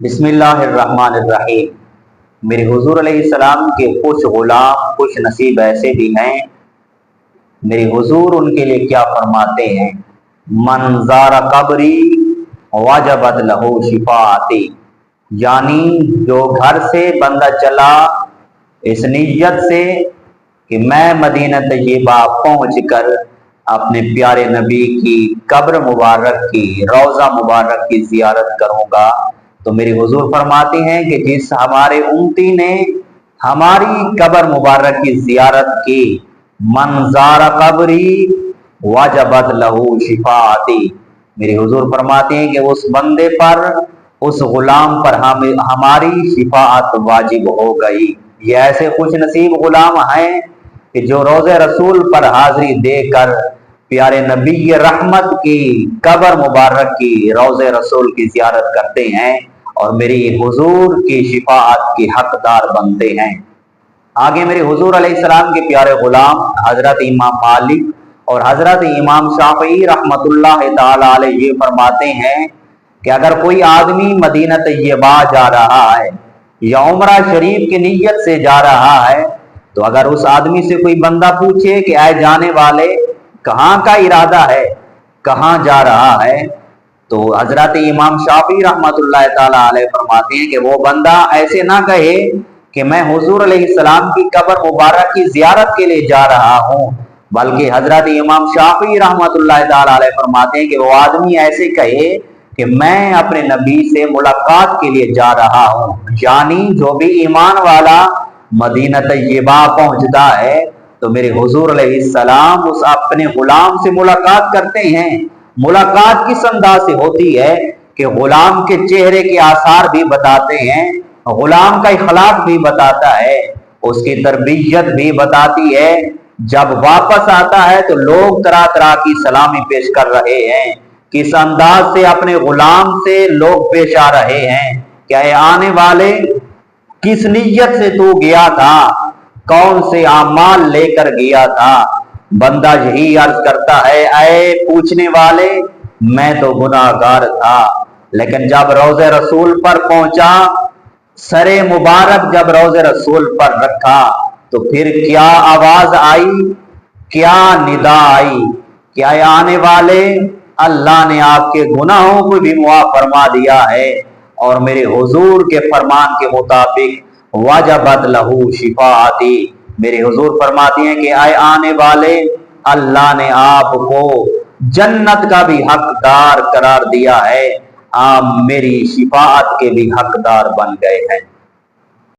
बिस्मिल्लाहिर्रहमानिर्रहीम। मेरे हुजूर अलैहिस्सलाम के कुछ गुलाम कुछ नसीब ऐसे भी हैं, मेरे हुजूर उनके लिए क्या फरमाते हैं, मन ज़ारा कब्री वजबत लहू शिफाअती। यानी जो घर से बंदा चला इस नीयत से कि मैं मदीना तैयबा पहुँच कर अपने प्यारे नबी की कब्र मुबारक की रोज़ा मुबारक की जियारत करूँगा, तो मेरे हुजूर फरमाते हैं कि जिस हमारे उम्मती ने हमारी कब्र मुबारक की जियारत की, मंजारा कब्री वजबत लहू शिफाअती, मेरे हुजूर फरमाते हैं कि उस बंदे पर उस गुलाम पर हमारी शिफाअत वाजिब हो गई। ये ऐसे खुश नसीब गुलाम हैं कि जो रोज़े रसूल पर हाजिरी देकर प्यारे नबी रहमत की कब्र मुबारक की रोज़े रसूल की जियारत करते हैं और मेरी हुजूर की शिफाअत के हकदार बनते हैं। आगे मेरे हुजूर अलैहिस्सलाम के प्यारे गुलाम हजरत इमाम मालिक और हजरत इमाम शाफई रहमतुल्लाह ताला अलैह ये फरमाते हैं कि अगर कोई आदमी मदीना तैयबा जा रहा है या उमरा शरीफ की नीयत से जा रहा है, तो अगर उस आदमी से कोई बंदा पूछे कि आए जाने वाले कहाँ का इरादा है, कहाँ जा रहा है, तो हजरत इमाम शाफी रहमतुल्लाह ताला अलैह फरमाते हैं कि वो बंदा ऐसे ना कहे कि मैं हुजूर अलैहिस्सलाम की कब्र मुबारक की जियारत के लिए जा रहा हूँ, बल्कि हजरत इमाम शाफी रहमतुल्लाह ताला अलैह फरमाते हैं कि वो आदमी ऐसे कहे कि मैं अपने नबी से मुलाकात के लिए जा रहा हूँ। यानी जो भी ईमान वाला मदीना तैयबा पहुंचता है तो मेरे हुजूर अलैहिस्सलाम उस अपने गुलाम से मुलाकात करते हैं। मुलाकात किस अंदाज से होती है कि गुलाम के चेहरे के आसार भी बताते हैं, गुलाम का इखलाक भी बताता है, उसकी तरबियत भी बताती है। जब वापस आता है तो लोग तरह तरह की सलामी पेश कर रहे हैं, किस अंदाज से अपने गुलाम से लोग पेश आ रहे हैं, क्या ये आने वाले किस नीयत से तू गया था, कौन से आमाल लेकर गया था। बंदा यही अर्ज करता है, ऐ पूछने वाले मैं तो गुनाहगार था, लेकिन जब रोज़े रसूल पर पहुंचा, सरे मुबारक जब रोज़े रसूल पर रखा, तो फिर क्या आवाज आई, क्या निदा आई, क्या आने वाले अल्लाह ने आपके गुनाहों को भी मुआफ फरमा दिया है और मेरे हुजूर के फरमान के मुताबिक वजबत लहू शिफाअती। मेरे हुजूर फरमाती हैं कि आए आने वाले अल्लाह ने आपको जन्नत का भी हकदार करार दिया है, आप मेरी शिफाअत के भी हकदार बन गए हैं।